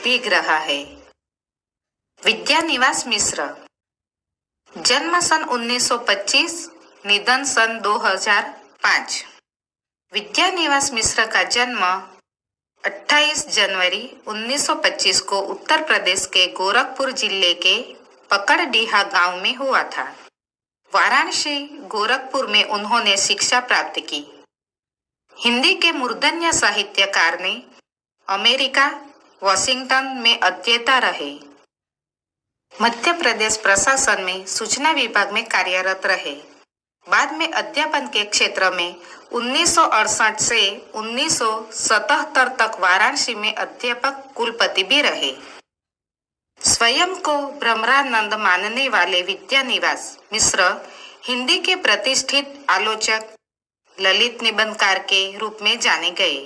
भीग रहा है। विद्यानिवास मिश्र, जन्म सन 1925, निधन सन 2005। विद्यानिवास मिश्र का जन्म 28 जनवरी 1925 को उत्तर प्रदेश के गोरखपुर जिले के पकड़डीहा गांव में हुआ था। वाराणसी, गोरखपुर में उन्होंने शिक्षा प्राप्त की। हिंदी के मूर्धन्य साहित्यकार ने अमेरिका, वॉशिंगटन में अध्येता रहे। मध्य प्रदेश प्रशासन में सूचना विभाग में कार्यरत रहे। बाद में अध्यापन के क्षेत्र में 1968 से 1977 तक वाराणसी में अध्यापक कुलपति भी रहे। स्वयं को ब्रह्मानंद मानने वाले विद्यानिवास मिश्र हिंदी के प्रतिष्ठित आलोचक, ललित निबंधकार के रूप में जाने गए।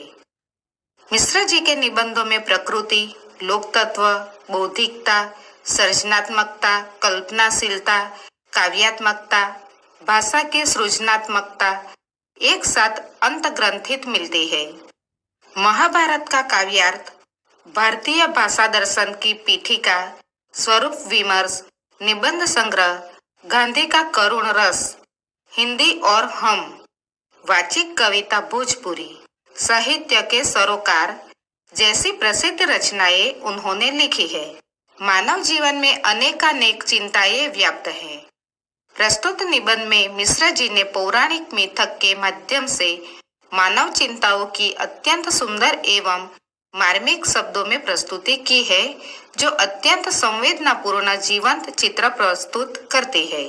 मिश्र जी के निबंधों में प्रकृति, लोक तत्व, बौद्धिकता, सृजनात्मकता, कल्पनाशीलता, काव्यात्मकता, भाषा की सृजनात्मकता एक साथ अंतर्ग्रंथित मिलती है। महाभारत का काव्यार्थ, भारतीय भाषा दर्शन की पीठिका, स्वरूप विमर्श, निबंध संग्रह, गांधी का करुण रस, हिंदी और हम, वाचिक कविता भोजपुरी, साहित्य के सरोकार जैसी प्रसिद्ध रचनाएं उन्होंने लिखी है। मानव जीवन में अनेकानेक चिंताएं व्याप्त हैं। प्रस्तुत निबंध में मिश्र जी ने पौराणिक मिथक के माध्यम से मानव चिंताओं की अत्यंत सुंदर एवं मार्मिक शब्दों में प्रस्तुति की है, जो अत्यंत संवेदनापूर्ण जीवंत चित्र प्रस्तुत करती है।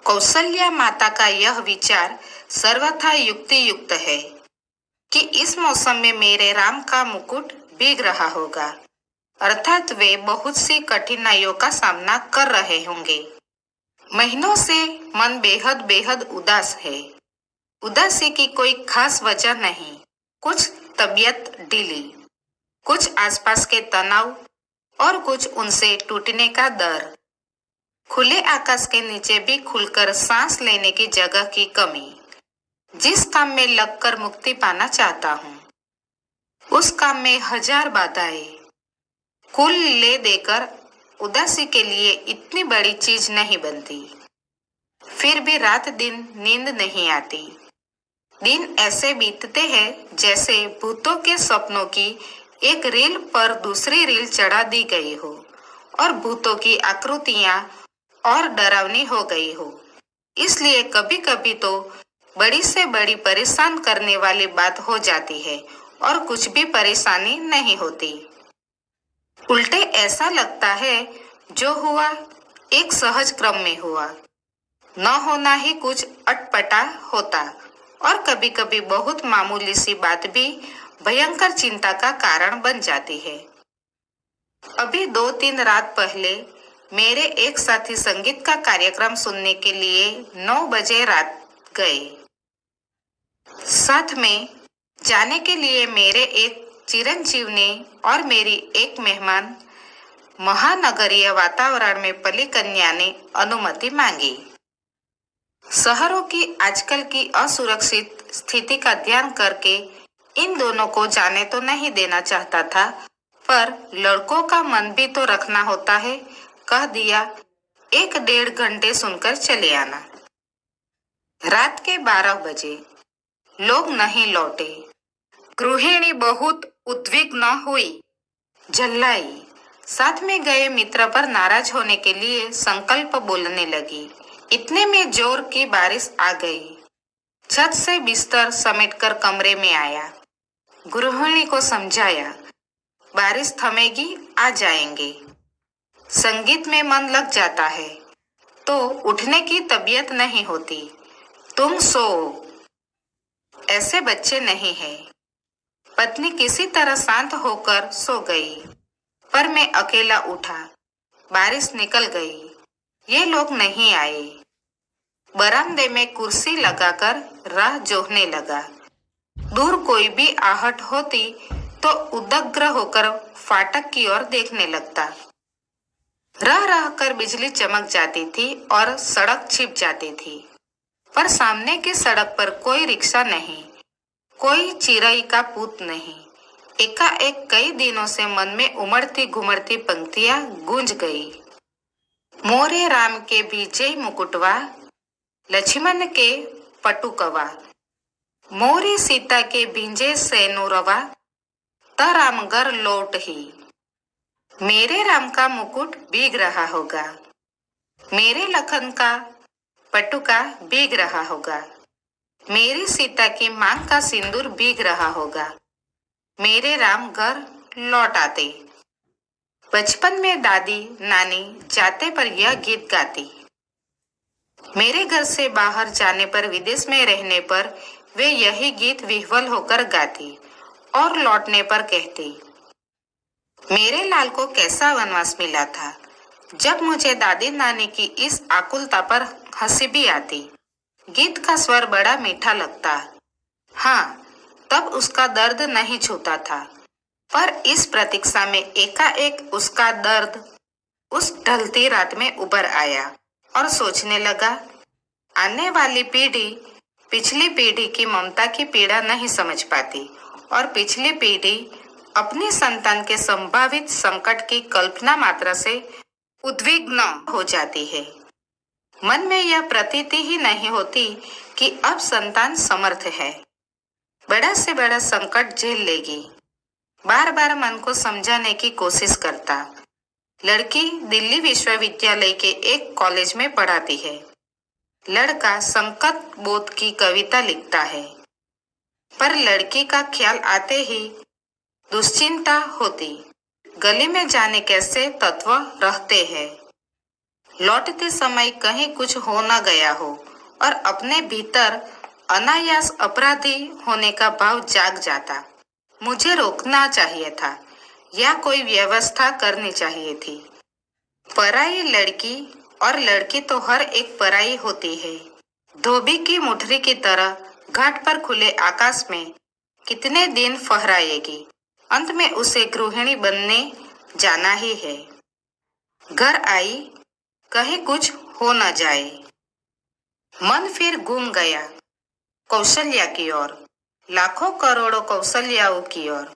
कौशल्या माता का यह विचार सर्वथा युक्ति युक्त है कि इस मौसम में मेरे राम का मुकुट भीग रहा होगा, अर्थात वे बहुत सी कठिनाइयों का सामना कर रहे होंगे। महीनों से मन बेहद बेहद उदास है। उदासी की कोई खास वजह नहीं, कुछ तबीयत ढीली, कुछ आसपास के तनाव और कुछ उनसे टूटने का डर। खुले आकाश के नीचे भी खुलकर सांस लेने की जगह की कमी। जिस काम में लगकर मुक्ति पाना चाहता हूँ, उस काम में हजार बाधाएं। कुल ले देकर उदासी के लिए इतनी बड़ी चीज नहीं बनती। फिर भी रात दिन नींद नहीं आती। दिन ऐसे बीतते हैं जैसे भूतों के सपनों की एक रील पर दूसरी रील चढ़ा दी गई हो और भूतों की आकृतियां और डरावनी हो गई हो। इसलिए कभी कभी तो बड़ी से बड़ी परेशान करने वाली बात हो जाती है और कुछ भी परेशानी नहीं होती। उल्टे ऐसा लगता है जो हुआ एक सहज क्रम में हुआ, न होना ही कुछ अटपटा होता और कभी कभी बहुत मामूली सी बात भी भयंकर चिंता का कारण बन जाती है। अभी 2-3 रात पहले मेरे एक साथी संगीत का कार्यक्रम सुनने के लिए 9 बजे रात गए। साथ में जाने के लिए मेरे एक चिरंजीव ने और मेरी एक मेहमान महानगरीय वातावरण में पली कन्या ने अनुमति मांगी। शहरों की आजकल की असुरक्षित स्थिति का ध्यान करके इन दोनों को जाने तो नहीं देना चाहता था, पर लड़कों का मन भी तो रखना होता है। कह दिया 1-1.5 घंटे सुनकर चले आना। रात के 12 बजे लोग नहीं लौटे। गृहिणी बहुत उद्विग्न हुई, झल्लाई। साथ में गए मित्र पर नाराज होने के लिए संकल्प बोलने लगी। इतने में जोर की बारिश आ गई। छत से बिस्तर समेटकर कमरे में आया। गृहिणी को समझाया, बारिश थमेगी, आ जाएंगे। संगीत में मन लग जाता है तो उठने की तबीयत नहीं होती। तुम सो, ऐसे बच्चे नहीं हैं। पत्नी किसी तरह शांत होकर सो गई, पर मैं अकेला उठा। बारिश निकल गई। ये लोग नहीं आए। बरामदे में कुर्सी लगाकर राह जोहने लगा। दूर कोई भी आहट होती तो उदग्र होकर फाटक की ओर देखने लगता। रह रह कर बिजली चमक जाती थी और सड़क छिप जाती थी, पर सामने की सड़क पर कोई रिक्शा नहीं, कोई चिरई का पूत नहीं। एकाएक कई दिनों से मन में उमड़ती घुमड़ती पंक्तियां गूंज गई। मोरे राम के बीजे मुकुटवा, लक्ष्मण के पटुकवा, मोरी सीता के बींजे सैनुरवा, त राम घर लौट ही। मेरे राम का मुकुट भीग रहा होगा, मेरे लखन का पटुका भीग रहा होगा, मेरी सीता की मांग का सिंदूर भीग रहा होगा, मेरे राम घर लौट आते। बचपन में दादी नानी जाते पर यह गीत गाती। मेरे घर से बाहर जाने पर, विदेश में रहने पर वे यही गीत विह्वल होकर गाती और लौटने पर कहती, मेरे लाल को कैसा वनवास मिला था। जब मुझे दादी नानी की इस आकुलता पर हंसी भी आती। गीत का स्वर बड़ा मीठा लगता। हाँ, तब उसका दर्द नहीं छूता था, पर इस प्रतीक्षा में एकाएक उसका दर्द उस ढलती रात में उभर आया और सोचने लगा, आने वाली पीढ़ी पिछली पीढ़ी की ममता की पीड़ा नहीं समझ पाती और पिछली पीढ़ी अपनी संतान के संभावित संकट की कल्पना मात्र से उद्विग्न हो जाती है। मन में यह प्रतीति ही नहीं होती कि अब संतान समर्थ है, बड़ा से बड़ा संकट झेल लेगी। बार बार मन को समझाने की कोशिश करता। लड़की दिल्ली विश्वविद्यालय के एक कॉलेज में पढ़ाती है, लड़का संकट बोध की कविता लिखता है, पर लड़की का ख्याल आते ही दुश्चिंता होती। गली में जाने कैसे तत्व रहते हैं, लौटते समय कहीं कुछ हो न गया हो और अपने भीतर अनायास अपराधी होने का भाव जाग जाता। मुझे रोकना चाहिए था या कोई व्यवस्था करनी चाहिए थी। पराई लड़की और लड़की तो हर एक पराई होती है। धोबी की मुठरी की तरह घाट पर खुले आकाश में कितने दिन फहराएगी, अंत में उसे गृहिणी बनने जाना ही है। घर आई, कहीं कुछ हो न जाए। मन फिर घूम गया कौशल्या की ओर, लाखों करोड़ों कौशल्याओं की ओर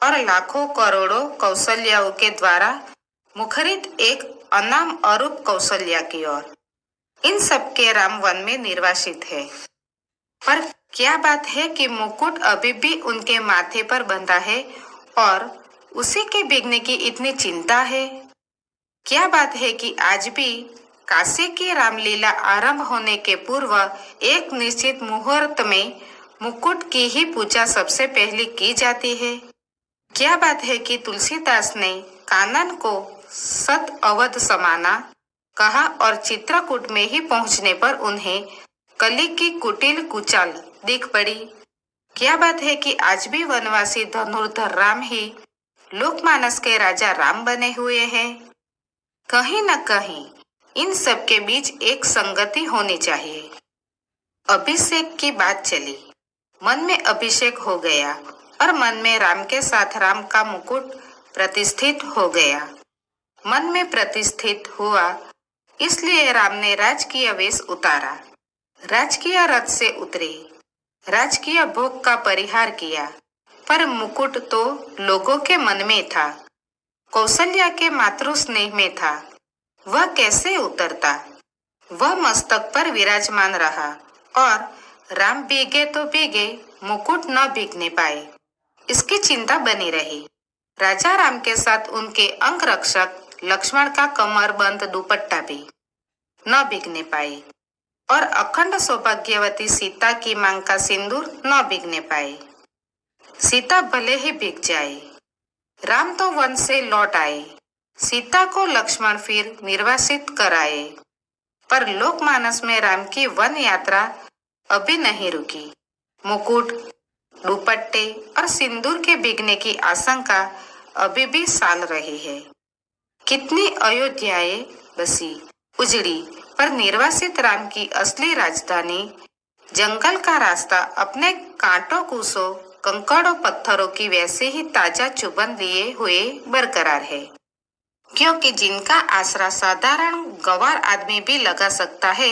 और लाखों करोड़ों कौशल्याओं के द्वारा मुखरित एक अनाम अरूप कौशल्या की ओर। इन सब के राम वन में निर्वासित है, पर क्या बात है कि मुकुट अभी भी उनके माथे पर बंधा है और उसी के भीगने की इतनी चिंता है। क्या बात है कि आज भी काशी की रामलीला आरंभ होने के पूर्व एक निश्चित मुहूर्त में मुकुट की ही पूजा सबसे पहले की जाती है। क्या बात है कि तुलसीदास ने कानन को सत अवध समाना कहा और चित्रकूट में ही पहुंचने पर उन्हें कली की कुटिल कुचाल दिख पड़ी। क्या बात है कि आज भी वनवासी धनुर्धर राम ही लोकमानस के राजा राम बने हुए हैं। कहीं न कहीं इन सब के बीच एक संगति होनी चाहिए। अभिषेक की बात चली, मन में अभिषेक हो गया और मन में राम के साथ राम का मुकुट प्रतिष्ठित हो गया। मन में प्रतिष्ठित हुआ, इसलिए राम ने राजकीय वेश उतारा, राजकीय रथ से उतरे, राजकीय भोग का परिहार किया, पर मुकुट तो लोगों के मन में था, कौशल्या के मातृ स्नेह में था। वह कैसे उतरता? वह मस्तक पर विराजमान रहा और राम भीगे तो भीगे, मुकुट न भीगने पाए, इसकी चिंता बनी रही। राजा राम के साथ उनके अंग रक्षक लक्ष्मण का कमरबंद दुपट्टा भी न भीगने पाए और अखंड सौभाग्यवती सीता की मांग का सिंदूर न भीगने पाए। सीता भले ही भीग जाए, राम तो वन से लौट आए, सीता को लक्ष्मण फिर निर्वासित कराए, पर लोकमानस में राम की वन यात्रा अभी नहीं रुकी। मुकुट, दुपट्टे और सिंदूर के भीगने की आशंका अभी भी साल रही है। कितनी अयोध्याएं बसी, उजड़ी, पर निर्वासित राम की असली राजधानी जंगल का रास्ता अपने कांटों कुसों कंकड़ों पत्थरों की वैसे ही ताजा चुभन लिए हुए बरकरार है, क्योंकि जिनका आसरा साधारण गंवार आदमी भी लगा सकता है,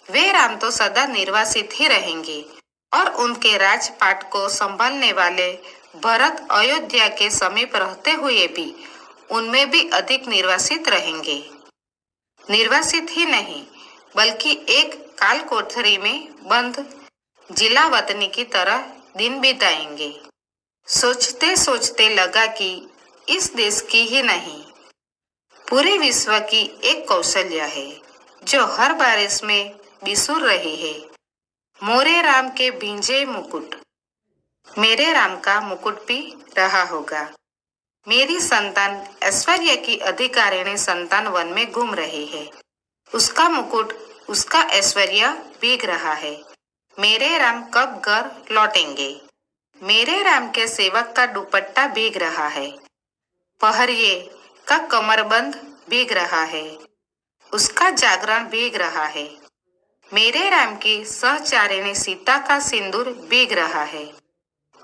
वे राम तो सदा निर्वासित ही रहेंगे और उनके राजपाट को संभालने वाले भरत अयोध्या के समीप रहते हुए भी उनमें भी अधिक निर्वासित रहेंगे। निर्वासित ही नहीं बल्कि एक काल कोठरी में बंद जिला वतनी की तरह दिन बिताएंगे। सोचते सोचते लगा कि इस देश की ही नहीं पूरे विश्व की एक कौशल्या है जो हर बारिश में बिसुर रही है। मोरे राम के भींजे मुकुट मेरे राम का मुकुट भी रहा होगा। मेरी संतान ऐश्वर्य की अधिकारिणी संतान वन में घूम रही है। उसका मुकुट उसका ऐश्वर्य भीग रहा है। मेरे राम कब घर लौटेंगे? मेरे राम के सेवक का दुपट्टा भीग रहा है। पहरिए का कमरबंद भीग रहा है। उसका जागरण भीग रहा है। मेरे राम की सहचारिणी सीता का सिंदूर भीग रहा है।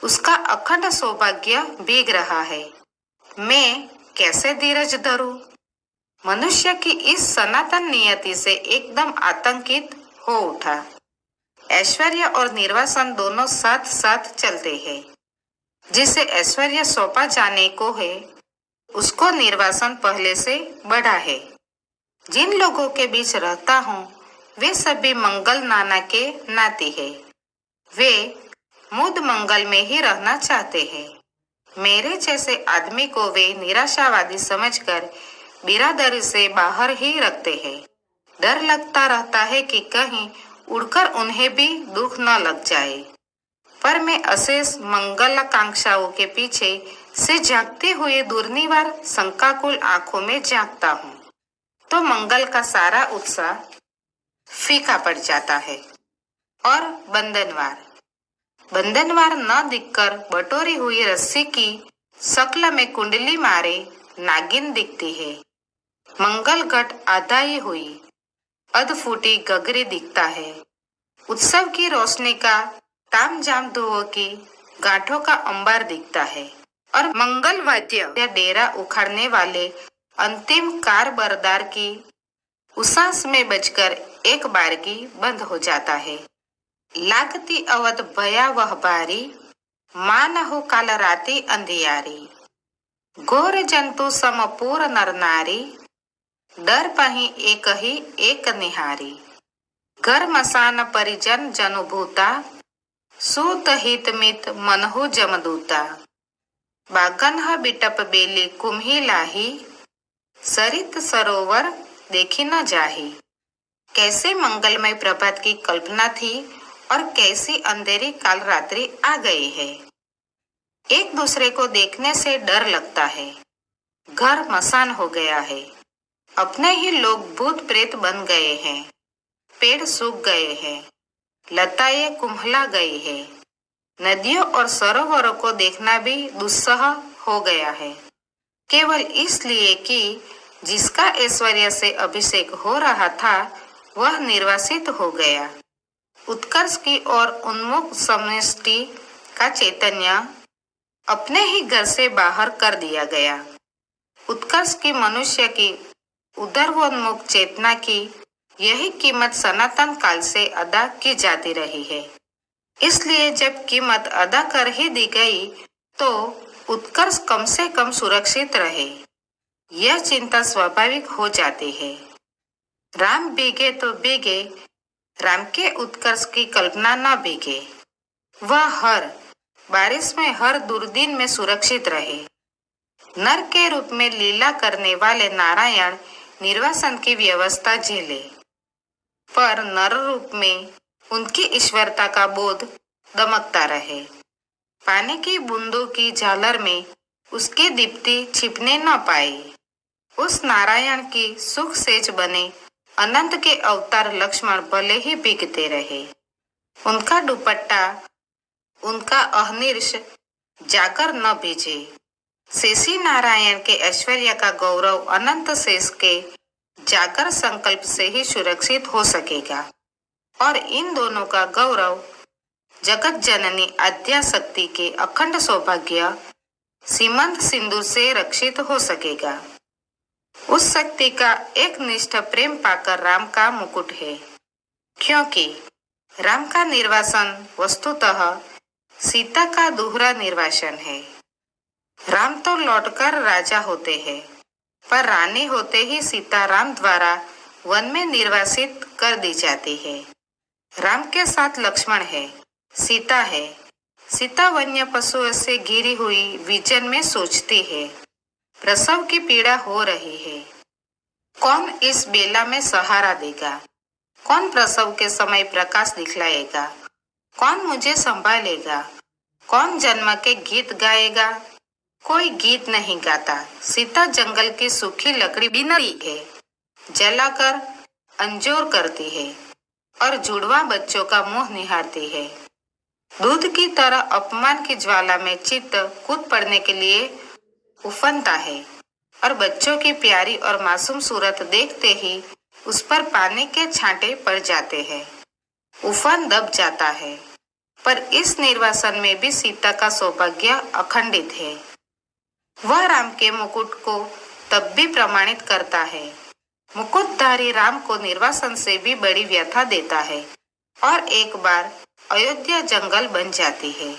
उसका अखंड सौभाग्य भीग रहा है। मैं कैसे धीरज धरूं? मनुष्य की इस सनातन नियति से एकदम आतंकित हो उठा। ऐश्वर्य और निर्वासन दोनों साथ साथ चलते हैं। जिसे ऐश्वर्य सौंपा जाने को है उसको निर्वासन पहले से बढ़ा है। जिन लोगों के बीच रहता हूँ वे सभी मंगल नाना के नाती है। वे मुद मंगल में ही रहना चाहते हैं। मेरे जैसे आदमी को वे निराशावादी समझकर बिरादरी से बाहर ही रखते हैं। डर लगता रहता है कि कहीं उड़कर उन्हें भी दुख न लग जाए। पर मैं अशेष मंगलाकांक्षाओं के पीछे से झांकते हुए दुर्निवार शंकाकुल आंखों में झांकता हूँ तो मंगल का सारा उत्साह फीका पड़ जाता है। और बंधनवार न दिखकर बटोरी हुई रस्सी की शक्ल में कुंडली मारे नागिन दिखती है। मंगल घट आधाई हुई अधफूटी गगरी दिखता है। उत्सव की रोशनी का तामझाम धुओं की गांठों का अंबार दिखता है और मंगल वाद्य या डेरा उखाड़ने वाले अंतिम कारबरदार की उसास में बजकर एक बारगी बंद हो जाता है। लागती अवध भयावह बारी मान हो काल राती अंधियारी। घोर जंतु समपूर नर नारी डर पही एक निहारी। घर मसान परिजन जनुभूता सूत हित मित मनहु जमदूता। बागन्ह बिटप बेली कुम्ही लाही सरित सरोवर देखी न जाही। कैसे मंगलमय प्रभात की कल्पना थी और कैसी अंधेरी काल रात्रि आ गई है। एक दूसरे को देखने से डर लगता है। घर मसान हो गया है। अपने ही लोग भूत प्रेत बन गए हैं। पेड़ सूख गए हैं। लताएं कुम्हला गई है। नदियों और सरोवरों को देखना भी दुस्सह हो गया है। केवल इसलिए कि जिसका ऐश्वर्य से अभिषेक हो रहा था वह निर्वासित हो गया। उत्कर्ष की ओर उन्मुख समष्टि का चैतन्य अपने ही घर से बाहर कर दिया गया। उत्कर्ष की मनुष्य की उदर्वोन्मुख चेतना की यही कीमत सनातन काल से अदा की जाती रही है। इसलिए जब कीमत अदा कर ही दी गई तो उत्कर्ष कम से कम सुरक्षित रहे यह चिंता स्वाभाविक हो जाती है। राम भीगे तो भीगे, राम के उत्कर्ष की कल्पना न भीगे। वह हर बारिश में हर दुर्दिन में सुरक्षित रहे। नर के रूप में लीला करने वाले नारायण निर्वासन की व्यवस्था झेले पर नर रूप में उनकी ईश्वरता का बोध दमकता रहे। पानी की बूंदों की झालर में उसकी दीप्ति छिपने न पाए। उस नारायण की सुख सेज बने अनंत के अवतार लक्ष्मण भले ही भीगते रहे। उनका दुपट्टा उनका अहनिर्ष जाकर न भीजे। शेषी नारायण के ऐश्वर्य का गौरव अनंत शेष के जागर संकल्प से ही सुरक्षित हो सकेगा और इन दोनों का गौरव जगत जननी आद्या शक्ति के अखंड सौभाग्य सीमंत सिंधु से रक्षित हो सकेगा। उस शक्ति का एक निष्ठ प्रेम पाकर राम का मुकुट है, क्योंकि राम का निर्वासन वस्तुतः सीता का दोहरा निर्वासन है। राम तो लौटकर राजा होते हैं, पर रानी होते ही सीता राम द्वारा वन में निर्वासित कर दी जाती है। राम के साथ लक्ष्मण है, सीता है। सीता वन्य पशुओं से घिरी हुई विजन में सोचती है, प्रसव की पीड़ा हो रही है। कौन इस बेला में सहारा देगा? कौन प्रसव के समय प्रकाश दिखलाएगा? कौन मुझे संभालेगा? कौन जन्म के गीत गाएगा? कोई गीत नहीं गाता। सीता जंगल की सूखी लकड़ी बीनती है, जलाकर अंजोर करती है और जुड़वा बच्चों का मुंह निहारती है। दूध की तरह अपमान की ज्वाला में चित्त कूद पड़ने के लिए उफनता है और बच्चों की प्यारी और मासूम सूरत देखते ही उस पर पानी के छांटे पड़ जाते हैं। उफन दब जाता है, पर इस निर्वासन में भी सीता का सौभाग्य अखंडित है। वह राम के मुकुट को तब भी प्रमाणित करता है। मुकुटधारी राम को निर्वासन से भी बड़ी व्यथा देता है और एक बार अयोध्या जंगल बन जाती है,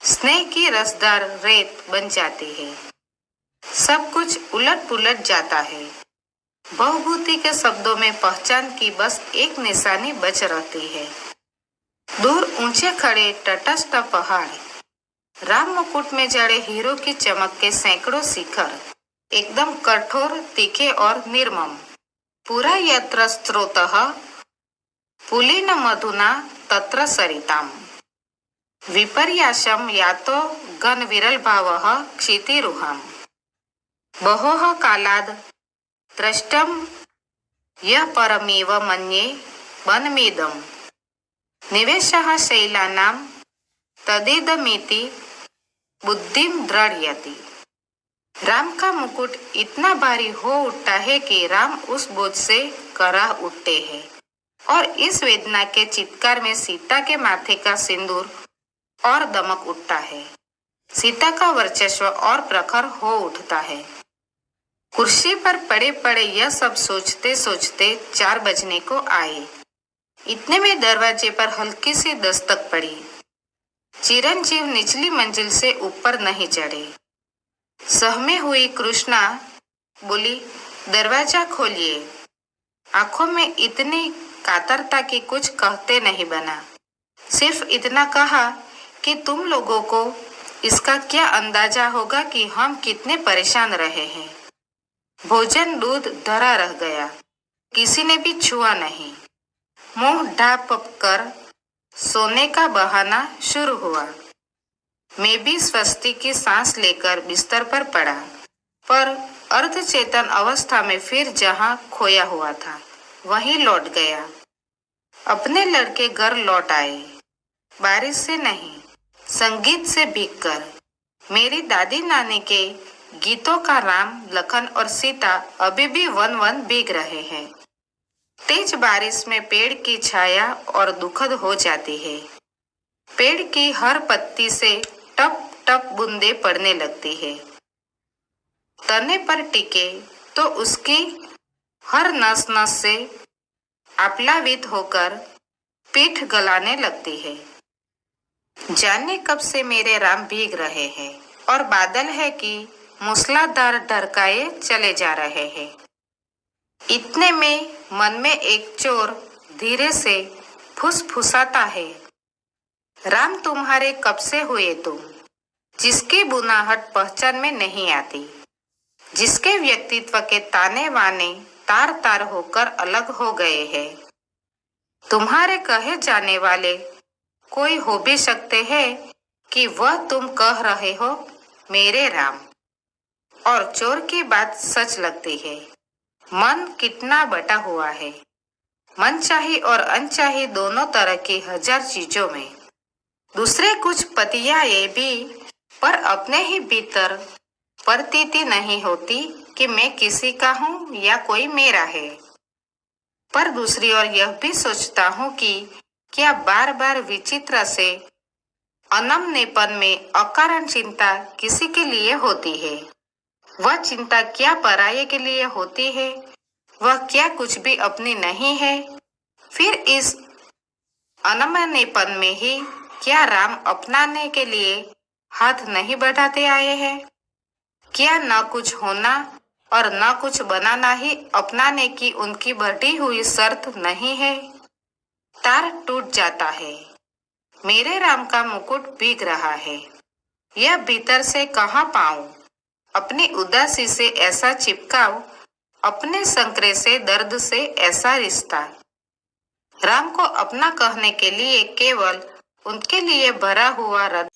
स्नेह की रसदार रेत बन जाती है। सब कुछ उलट पुलट जाता है। बहुभूति के शब्दों में पहचान की बस एक निशानी बच रहती है। दूर ऊंचे खड़े तटस्थ पहाड़, राम मुकुट में जड़े हीरो की चमक के सैकड़ों शिखर, एकदम कठोर, तीखे और निर्मम। पूरा यत्र स्रोतः पुलिन मधुना तत्र सरिताम, विपर्यासम यातो गण विरल भावः क्षितिरुहम्। बहोः कालाद् दृष्टम यः परमेव मन्ये वनमेदम्, निवेशः शैलानां तदेदमिति बुद्धिम दृढ़यति। राम का मुकुट इतना भारी हो उठता है कि राम उस बोझ से कराह उठते हैं और इस वेदना के चित्कार में सीता के माथे का सिंदूर और दमक उठता है। सीता का वर्चस्व और प्रखर हो उठता है। कुर्सी पर पड़े पड़े यह सब सोचते सोचते 4 बजने को आए। इतने में दरवाजे पर हल्की सी दस्तक पड़ी। चिरंजीव निचली मंजिल से ऊपर नहीं चढ़े। सहमे हुई कृष्णा बोली, दरवाजा खोलिए। आंखों में इतनी कातरता कि कुछ कहते नहीं बना। सिर्फ इतना कहा कि तुम लोगों को इसका क्या अंदाजा होगा कि हम कितने परेशान रहे हैं। भोजन दूध धरा रह गया, किसी ने भी छुआ नहीं। मुंह ढांप कर सोने का बहाना शुरू हुआ। मैं भी स्वस्ति की सांस लेकर बिस्तर पर पड़ा, पर अर्धचेतन अवस्था में फिर जहां खोया हुआ था वहीं लौट गया। अपने लड़के घर लौट आए, बारिश से नहीं, संगीत से भीगकर। मेरी दादी नानी के गीतों का राम, लखन और सीता अभी भी वन वन भीग रहे हैं। तेज बारिश में पेड़ की छाया और दुखद हो जाती है। पेड़ की हर पत्ती से टप टप बूंदे पड़ने लगती है। तने पर टिके तो उसकी हर नस नस से आप्लावित होकर पीठ गलाने लगती है। जाने कब से मेरे राम भीग रहे हैं और बादल है कि मूसलाधार ढरकाए चले जा रहे हैं। इतने में मन में एक चोर धीरे से फुसफुसाता है, राम तुम्हारे कब से हुए तुम, जिसकी बुनाहट पहचान में नहीं आती, जिसके व्यक्तित्व के ताने वाने तार तार होकर अलग हो गए हैं। तुम्हारे कहे जाने वाले कोई हो भी सकते हैं कि वह तुम कह रहे हो मेरे राम। और चोर की बात सच लगती है। मन कितना बटा हुआ है, मनचाही और अनचाही दोनों तरह की 1000 चीजों में। दूसरे कुछ पतियाए भी, पर अपने ही भीतर प्रतीति नहीं होती कि मैं किसी का हूँ या कोई मेरा है। पर दूसरी ओर यह भी सोचता हूँ कि क्या बार बार विचित्र से अनमनेपन में अकारण चिंता किसी के लिए होती है। वह चिंता क्या पराये के लिए होती है, वह क्या कुछ भी अपनी नहीं है। फिर इस अनमनेपन में ही क्या राम अपनाने के लिए हाथ नहीं बढ़ाते आए हैं? क्या न कुछ होना और न कुछ बनाना ही अपनाने की उनकी बढ़ी हुई शर्त नहीं है? तार टूट जाता है, मेरे राम का मुकुट भीग रहा है, यह भीतर से कहाँ पाऊं? अपनी उदासी से ऐसा चिपकाओ, अपने संकरे से दर्द से ऐसा रिश्ता। राम को अपना कहने के लिए केवल उनके लिए भरा हुआ हृदय